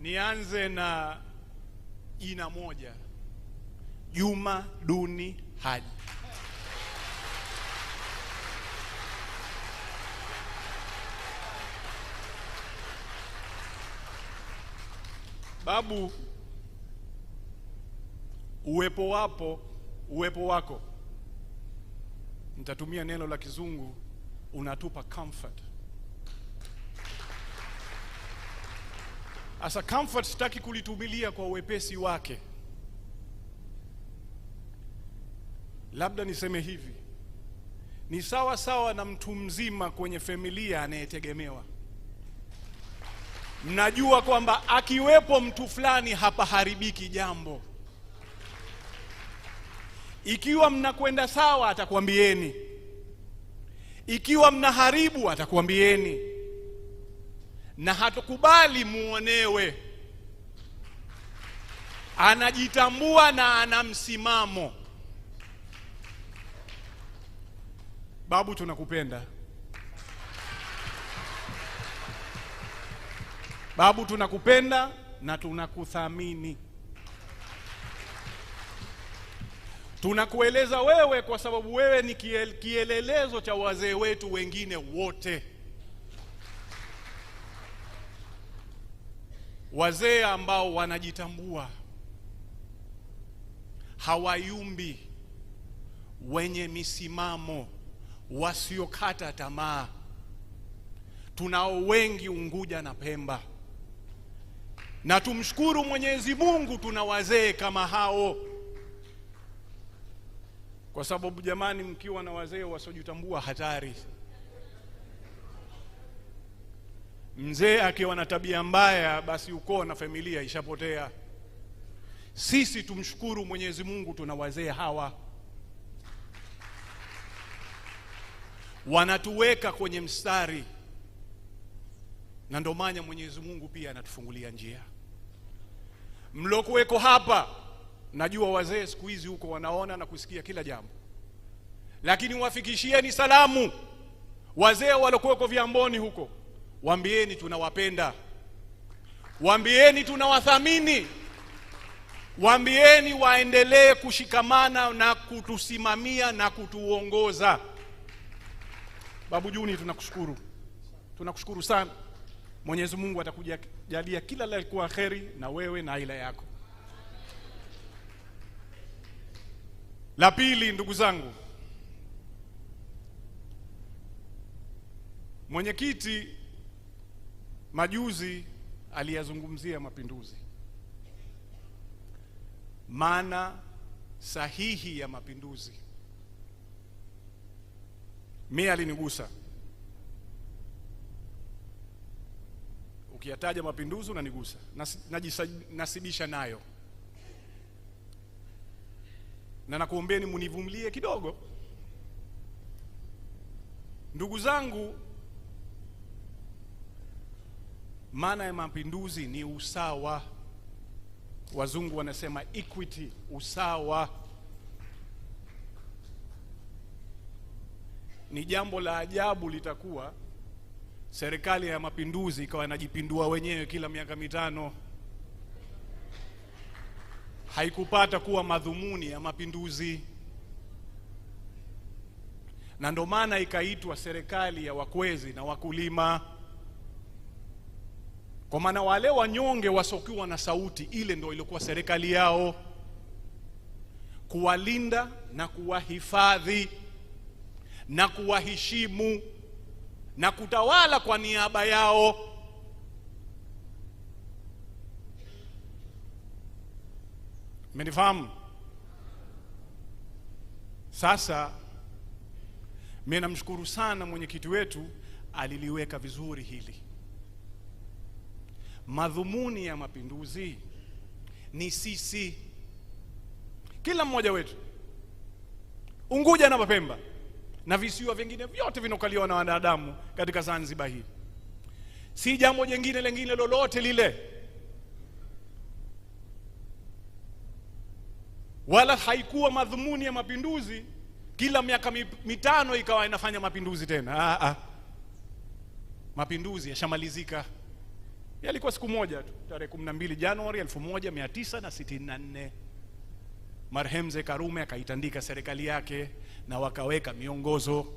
Nianze na jina moja, Juma Duni Haji. Babu, uwepo wako, nitatumia neno la Kizungu, unatupa comfort. Asa comfort sitaki kulitumilia kwa uwepesi wake. Labda niseme hivi, ni sawa sawa na mtu mzima kwenye familia anayetegemewa. Mnajua kwamba akiwepo mtu fulani hapa haribiki jambo. Ikiwa mnakwenda sawa atakwambieni, ikiwa mnaharibu atakwambieni, na hatukubali muonewe. Anajitambua na ana msimamo. Babu, tunakupenda. Babu, tunakupenda na tunakuthamini. Tunakueleza wewe kwa sababu wewe ni kielelezo cha wazee wetu wengine wote. Wazee ambao wanajitambua, hawayumbi, wenye misimamo, wasiokata tamaa. Tunao wengi Unguja na Pemba. Na tumshukuru Mwenyezi Mungu tuna wazee kama hao. Kwa sababu jamani, mkiwa na wazee wasiojitambua hatari. Mzee akiwa na tabia mbaya, basi ukoo na familia ishapotea. Sisi tumshukuru Mwenyezi Mungu tuna wazee hawa. Wanatuweka kwenye mstari. Na ndio maana Mwenyezi Mungu pia anatufungulia njia. Mlokuweko hapa, najua wazee siku hizi huko wanaona na kusikia kila jambo. Lakini wafikishieni salamu wazee walokuweko Viamboni huko. Waambieni tunawapenda. Waambieni tunawathamini. Waambieni waendelee kushikamana na kutusimamia na kutuongoza. Babu Juni, tunakushukuru. Tunakushukuru sana. Mwenyezi Mungu atakujalia kila la kuwa kheri na wewe na aila yako. La pili, ndugu zangu, mwenyekiti majuzi aliyazungumzia mapinduzi. Maana sahihi ya mapinduzi. Mimi alinigusa. Ukiyataja mapinduzi unanigusa. Nasibisha nayo. Na nakuombeni munivumilie kidogo. Ndugu zangu, maana ya mapinduzi ni usawa. Wazungu wanasema equity, usawa. Ni jambo la ajabu litakuwa serikali ya mapinduzi ikawa inajipindua wenyewe kila miaka mitano. Haikupata kuwa madhumuni ya mapinduzi. Na ndio maana ikaitwa serikali ya wakwezi na wakulima. Kwa maana wale wanyonge wasokiwa na sauti, ile ndio ilikuwa serikali yao. Kuwalinda na kuwahifadhi na kuwaheshimu na kutawala kwa niaba yao. Mmenifahamu? Sasa mimi namshukuru sana mwenyekiti wetu, aliliweka vizuri hili. Madhumuni ya mapinduzi ni sisi, kila mmoja wetu, Unguja na Pemba na visiwa vingine vyote vinokaliwa na wanadamu katika Zanzibar hii. Si jambo jingine lingine lolote lile. Wala haikuwa madhumuni ya mapinduzi kila miaka mitano ikawa inafanya mapinduzi tena. Mapinduzi yashamalizika. Yalikuwa siku moja tu, tarehe 12 Januari 1964. Marehemu Mzee Karume akaitandika serikali yake na wakaweka miongozo.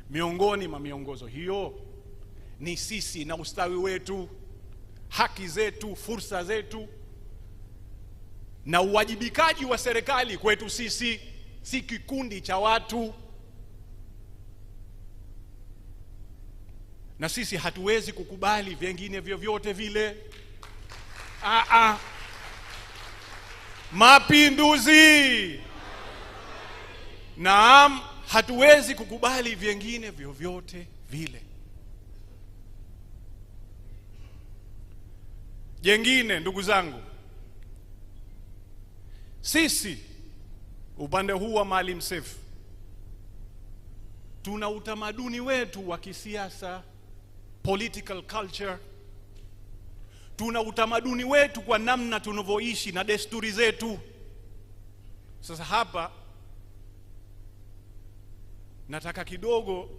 Miongoni mwa miongozo hiyo ni sisi na ustawi wetu, haki zetu, fursa zetu na uwajibikaji wa serikali kwetu sisi, si kikundi cha watu. Na sisi hatuwezi kukubali vingine vyovyote vile. Mapinduzi! Naam, hatuwezi kukubali vingine vyovyote vile. Jengine, ndugu zangu, sisi upande huu wa Maalim Seif tuna utamaduni wetu wa kisiasa, political culture. Tuna utamaduni wetu kwa namna tunavyoishi na desturi zetu. Sasa hapa nataka kidogo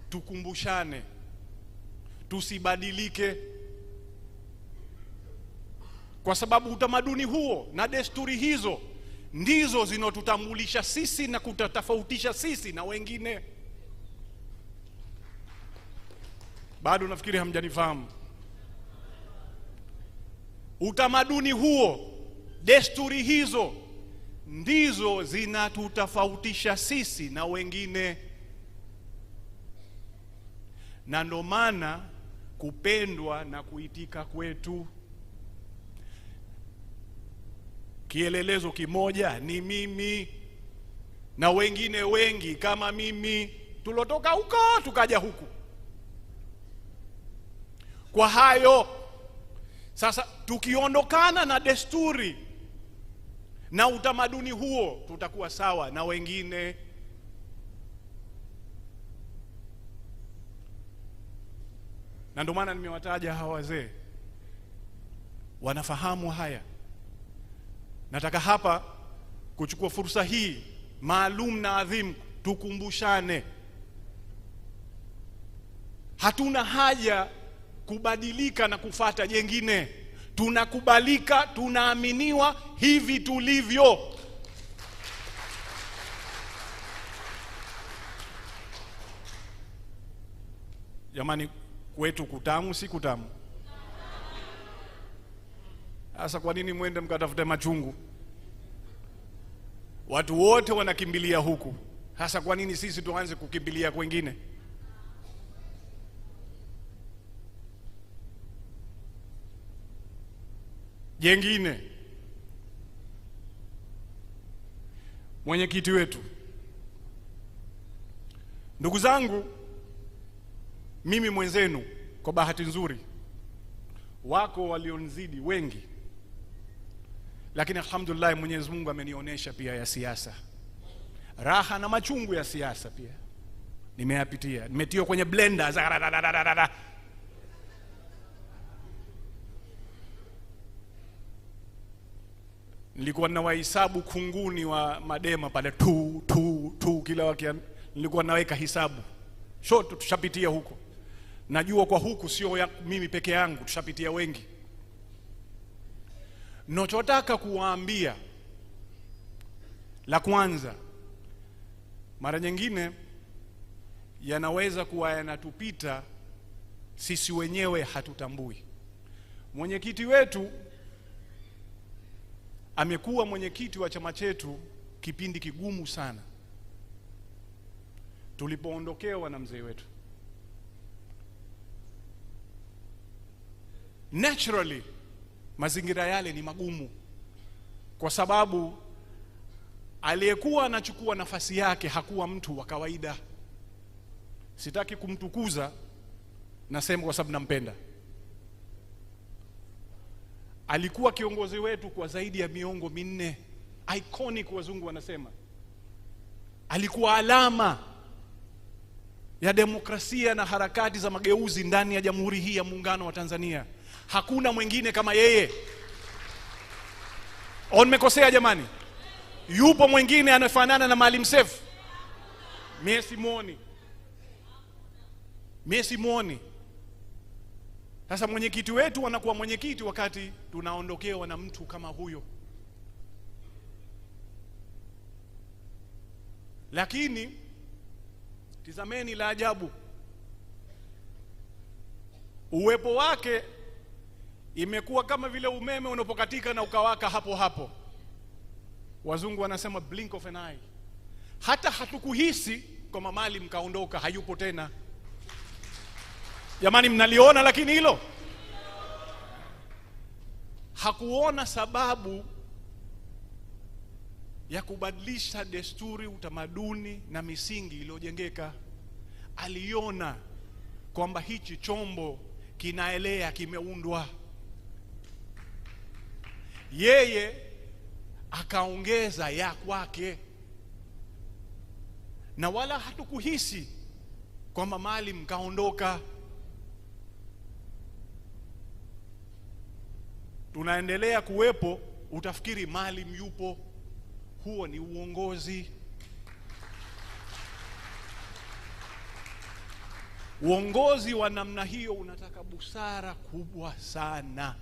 tukumbushane, tusibadilike, kwa sababu utamaduni huo na desturi hizo ndizo zinotutambulisha sisi na kutatofautisha sisi na wengine. Bado nafikiri hamjanifahamu. Utamaduni huo, desturi hizo ndizo zinatutofautisha sisi na wengine. Na ndo maana kupendwa na kuitika kwetu, kielelezo kimoja ni mimi na wengine wengi kama mimi tulotoka huko tukaja huku. Kwa hayo sasa, tukiondokana na desturi na utamaduni huo, tutakuwa sawa na wengine. Na ndio maana nimewataja hawa wazee, wanafahamu haya. Nataka hapa kuchukua fursa hii maalum na adhimu, tukumbushane. Hatuna haja kubadilika na kufata jengine. Tunakubalika, tunaaminiwa hivi tulivyo. Jamani, kwetu kutamu si kutamu? Sasa kwa nini mwende mkatafute machungu? Watu wote wanakimbilia huku. Sasa kwa nini sisi tuanze kukimbilia kwingine? Jengine, mwenyekiti wetu. Ndugu zangu, mimi mwenzenu, kwa bahati nzuri wako walionizidi wengi, lakini alhamdulillah Mwenyezi Mungu amenionyesha pia ya siasa, raha na machungu ya siasa pia nimeyapitia. Nimetiwa kwenye blender. Nilikuwa na wahesabu kunguni wa Madema pale tu kila wakati, nilikuwa naweka hisabu. Shoto tushapitia huko. Najua kwa huku sio ya mimi peke yangu, tushapitia wengi. Ninachotaka kuwaambia, la kwanza, mara nyingine yanaweza kuwa yanatupita sisi wenyewe hatutambui. Mwenyekiti wetu amekuwa mwenyekiti wa chama chetu kipindi kigumu sana, tulipoondokewa na mzee wetu. Naturally mazingira yale ni magumu, kwa sababu aliyekuwa anachukua nafasi yake hakuwa mtu wa kawaida. Sitaki kumtukuza, nasema kwa sababu nampenda. Alikuwa kiongozi wetu kwa zaidi ya miongo minne, iconic wazungu wanasema. Alikuwa alama ya demokrasia na harakati za mageuzi ndani ya Jamhuri hii ya Muungano wa Tanzania. Hakuna mwingine kama yeye. Nimekosea jamani? Yupo mwingine anafanana na Maalim Seif? Mimi simuoni. Sasa mwenyekiti wetu anakuwa mwenyekiti wakati tunaondokewa na mtu kama huyo. Lakini tizameni la ajabu, uwepo wake imekuwa kama vile umeme unapokatika na ukawaka hapo hapo. Wazungu wanasema blink of an eye. Hata hatukuhisi kwa mali mkaondoka, hayupo tena. Jamani, mnaliona lakini hilo? Hakuona sababu ya kubadilisha desturi, utamaduni na misingi iliyojengeka. Aliona kwamba hichi chombo kinaelea, kimeundwa. Yeye akaongeza ya kwake, na wala hatukuhisi kwamba mali mkaondoka. Tunaendelea kuwepo, utafikiri mali yupo. Huo ni uongozi. Uongozi wa namna hiyo unataka busara kubwa sana,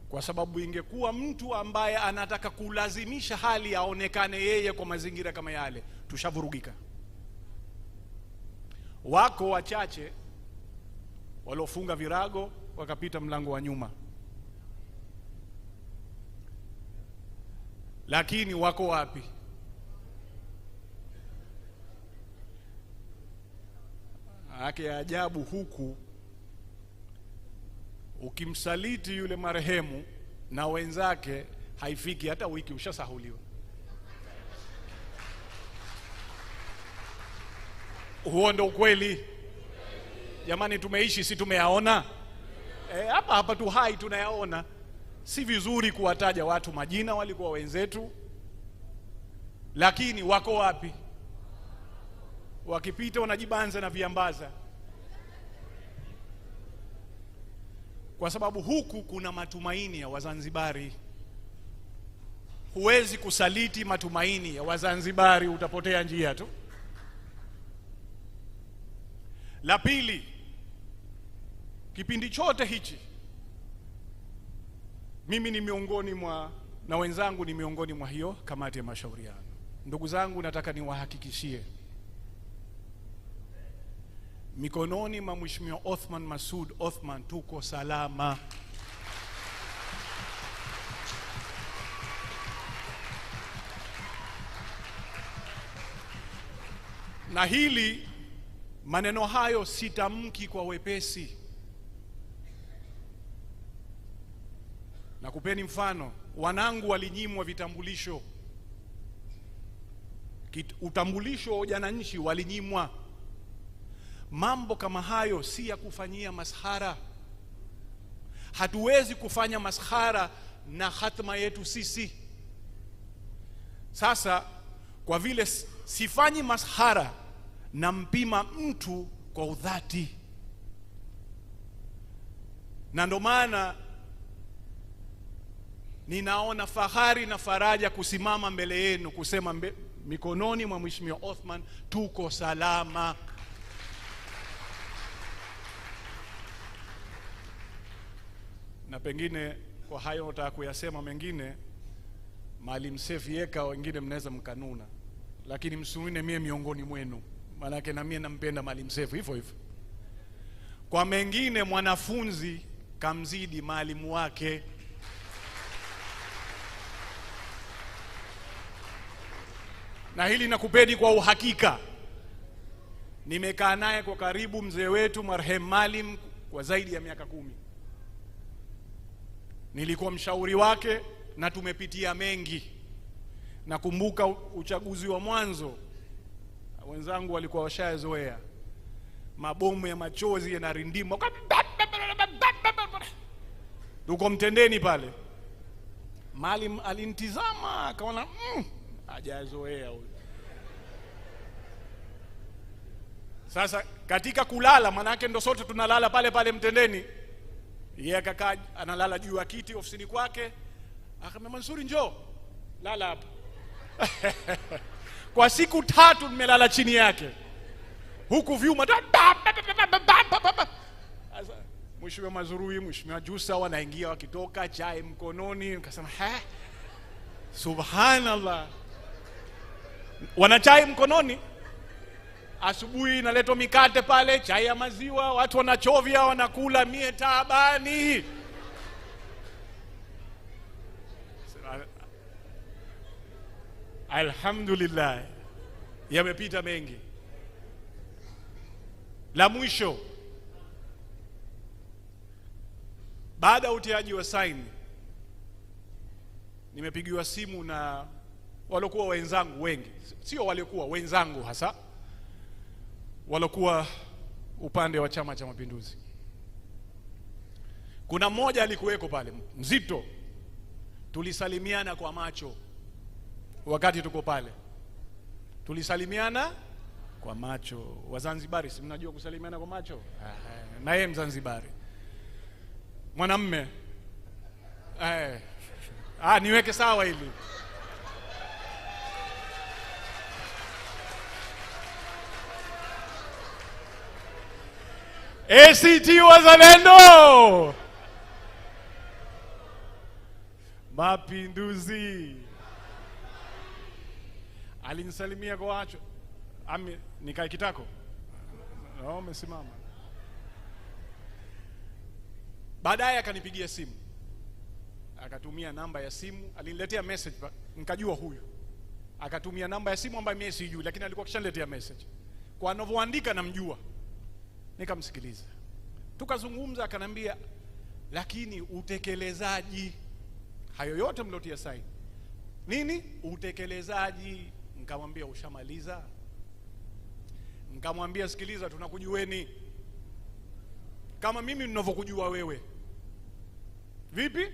kwa sababu ingekuwa mtu ambaye anataka kulazimisha hali aonekane yeye kwa mazingira kama yale, tushavurugika. Wako wachache waliofunga virago wakapita mlango wa nyuma, lakini wako wapi? Haki ajabu huku, ukimsaliti yule marehemu na wenzake haifiki hata wiki, ushasahuliwa. Huo ndo ukweli jamani, tumeishi, si tumeyaona? Hapa hapa tu hai tunayaona. Si vizuri kuwataja watu majina, walikuwa wenzetu, lakini wako wapi? Wakipita wanajibanza na viambaza, kwa sababu huku kuna matumaini ya Wazanzibari. Huwezi kusaliti matumaini ya Wazanzibari, utapotea njia tu. La pili, kipindi chote hichi mimi ni miongoni mwa, na wenzangu ni miongoni mwa hiyo kamati ya mashauriano. Ndugu zangu, nataka niwahakikishie, mikononi mwa Mheshimiwa Othman Masoud Othman tuko salama. Na hili maneno hayo sitamki kwa wepesi. Na kupeni mfano, wanangu walinyimwa vitambulisho. Utambulisho wa jana nchi walinyimwa. Mambo kama hayo si ya kufanyia maskhara. Hatuwezi kufanya maskhara na hatima yetu sisi. Sasa kwa vile sifanyi maskhara, na mpima mtu kwa udhati, na ndo maana ninaona fahari na faraja kusimama mbele yenu kusema mikononi mwa Mheshimiwa Othman tuko salama. Na pengine kwa hayo nataka kuyasema mengine, Maalim Seif yeka wengine mnaweza mkanuna, lakini msiune mie miongoni mwenu, maana na mie nampenda Maalim Seif hivyo hivyo. Kwa mengine mwanafunzi kamzidi maalimu wake. Na hili nakupeni kwa uhakika. Nimekaa naye kwa karibu mzee wetu marehemu Maalim kwa zaidi ya miaka 10. Nilikuwa mshauri wake na tumepitia mengi. Nakumbuka uchaguzi wa mwanzo, wenzangu walikuwa washazoea, mabomu ya machozi yanarindima, tuko Mtendeni pale. Maalim alinitizama akaona hajazoea huyo. Sasa katika kulala, manake ndo sote tunalala pale pale Mtendeni, yeye akakaa analala juu ya kiti ofisini kwake, akamwambia Mansuri njoo lala hapa. Kwa siku 3 nimelala chini yake, huku vyuma Mheshimiwa Mazrui, Mheshimiwa Jussa wanaingia wakitoka, chai mkononi. Nikasema subhanallah, wana chai mkononi. Asubuhi inaletwa mikate pale, chai ya maziwa, watu wanachovya, wanakula, mie taabani. Alhamdulillah, yamepita mengi. La mwisho, baada ya utiaji wa saini, nimepigiwa simu na walokuwa wenzangu wengi, sio waliokuwa wenzangu hasa, walokuwa upande wa Chama cha Mapinduzi. Kuna mmoja alikuweko pale, mzito, tulisalimiana kwa macho wakati tuko pale. Tulisalimiana kwa macho. Wazanzibari si mnajua kusalimiana kwa macho? Na yeye Mzanzibari, mwanamme. Niweke sawa hili. ACT Wazalendo, Mapinduzi. Alinisalimia kwa macho. Nikae kitako? Umesimama. Baadaye akanipigia simu, akatumia namba ya simu, aliniletea message, nikajua huyu. Akatumia namba ya simu ambayo mimi sijui, lakini alikuwa kishaniletea message. Kwa anavyoandika namjua. Nikamsikiliza, tukazungumza. Akanambia, lakini utekelezaji, hayo yote mlotia saini, nini utekelezaji? Nikamwambia, ushamaliza? Nikamwambia, sikiliza, tunakujueni kama mimi ninavyokujua wewe. Vipi?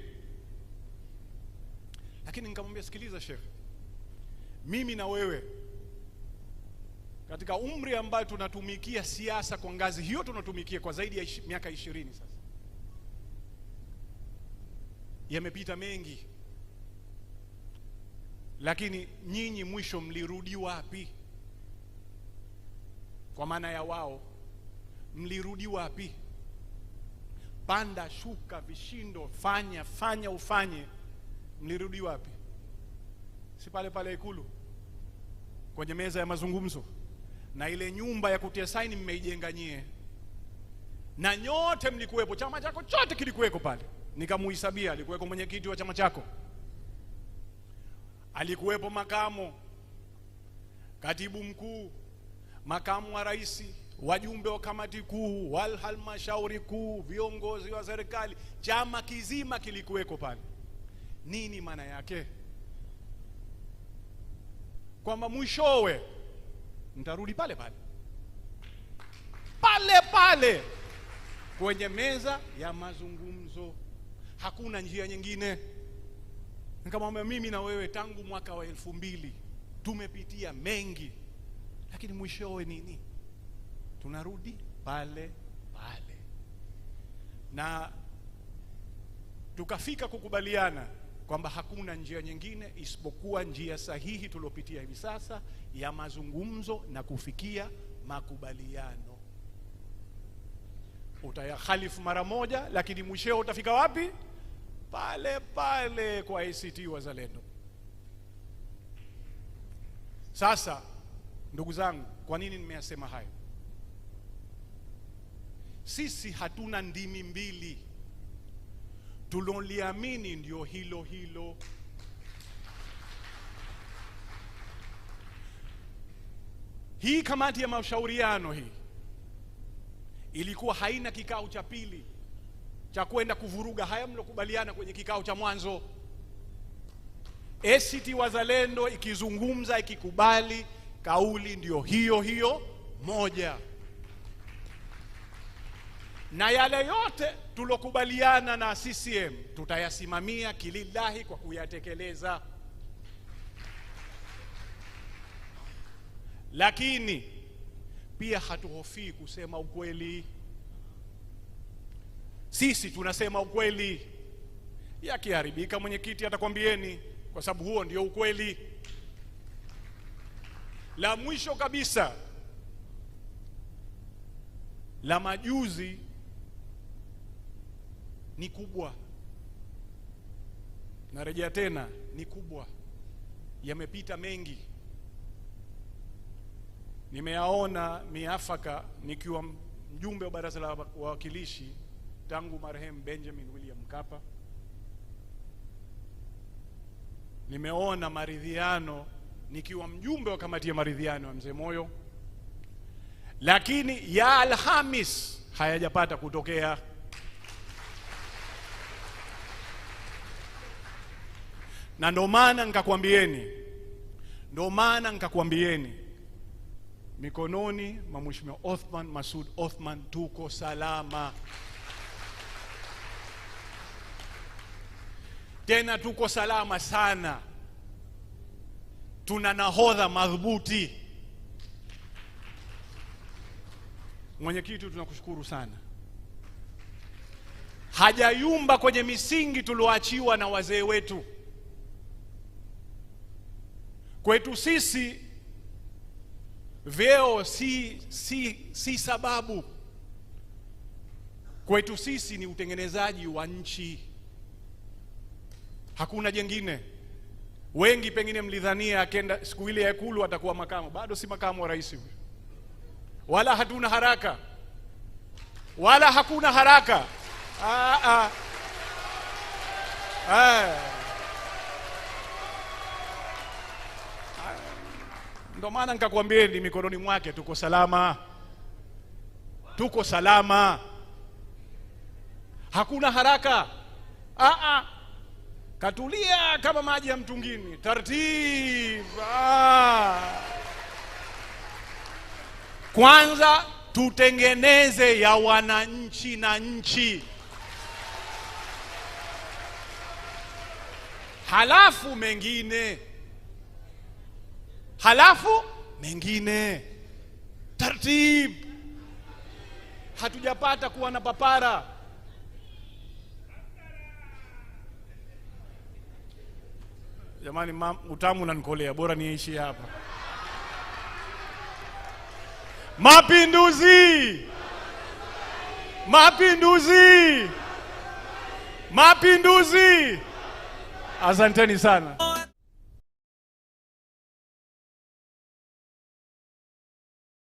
Lakini nikamwambia, sikiliza Sheikh, mimi na wewe katika umri ambayo tunatumikia siasa kwa ngazi hiyo, tunatumikia kwa zaidi ya miaka 20 sasa. Yamepita mengi, lakini nyinyi mwisho mlirudi wapi? Kwa maana ya wao, mlirudi wapi? Panda shuka, vishindo, fanya ufanye, mlirudi wapi? Si pale pale Ikulu kwenye meza ya mazungumzo? Na ile nyumba ya kutia saini mmeijenga nyie, na nyote mlikuwepo, chama chako chote kilikuweko pale. Nikamuhisabia, alikuweko mwenyekiti wa chama chako, alikuwepo makamo, katibu mkuu, makamu wa rais, wajumbe wa kamati kuu, wal halmashauri kuu, viongozi wa serikali, chama kizima kilikuweko pale. Nini maana yake? Kwamba mwishowe mtarudi pale pale kwenye meza ya mazungumzo. Hakuna njia nyingine. Nikamwambia, mimi na wewe tangu mwaka wa 2000 tumepitia mengi, lakini mwishowe nini? Tunarudi pale. Na tukafika kukubaliana kwamba hakuna njia nyingine isipokuwa njia sahihi tuliopitia hivi sasa ya mazungumzo na kufikia makubaliano. Utayakhalifu mara moja, lakini mwisho utafika wapi? Pale kwa ACT Wazalendo. Sasa ndugu zangu, kwa nini nimeyasema hayo? Sisi hatuna ndimi mbili, tuloliamini ndio hilo. Hii kamati ya mashauriano hii ilikuwa haina kikao cha pili cha kwenda kuvuruga haya mlokubaliana kwenye kikao cha mwanzo. ACT Wazalendo ikizungumza, ikikubali, kauli ndio hiyo moja, na yale yote tulokubaliana na CCM tutayasimamia kilillahi kwa kuyatekeleza. Lakini pia hatuhofii kusema ukweli. Sisi tunasema ukweli. Yakiharibika mwenyekiti atakwambieni, kwa sababu huo ndio ukweli. La mwisho kabisa, la majuzi ni kubwa. Narejea tena, ni kubwa. Yamepita mengi. Nimeyaona miafaka nikiwa mjumbe wa Baraza la Wawakilishi tangu marehemu Benjamin William Mkapa. Nimeona maridhiano nikiwa mjumbe wa kamati ya maridhiano ya Mzee Moyo, lakini ya Alhamis hayajapata kutokea. Na ndo maana nikakwambieni mikononi mwa Mheshimiwa Othman Masoud Othman tuko salama. Tena tuko salama sana. Tuna nahodha madhubuti. Mwenyekiti, tunakushukuru sana. Hajayumba kwenye misingi tulioachiwa na wazee wetu. Kwetu sisi vyeo si sababu. Kwetu sisi ni utengenezaji wa nchi. Hakuna jengine. Wengi pengine mlidhania akenda siku ile ya Ikulu atakuwa makamu. Bado si makamu wa rais. Wala hatuna haraka. Wala hakuna haraka. Ndio maana nikakwambieni mikononi mwake tuko salama. Tuko salama. Hakuna haraka. Katulia kama maji ya mtungini. Taratibu. Kwanza tutengeneze ya wananchi na nchi. Halafu mengine. Taratibu. Hatujapata kuwa na papara. Jamani, utamu unanikolea, bora niishi hapa. Mapinduzi! Mapinduzi! Mapinduzi! Asanteni sana.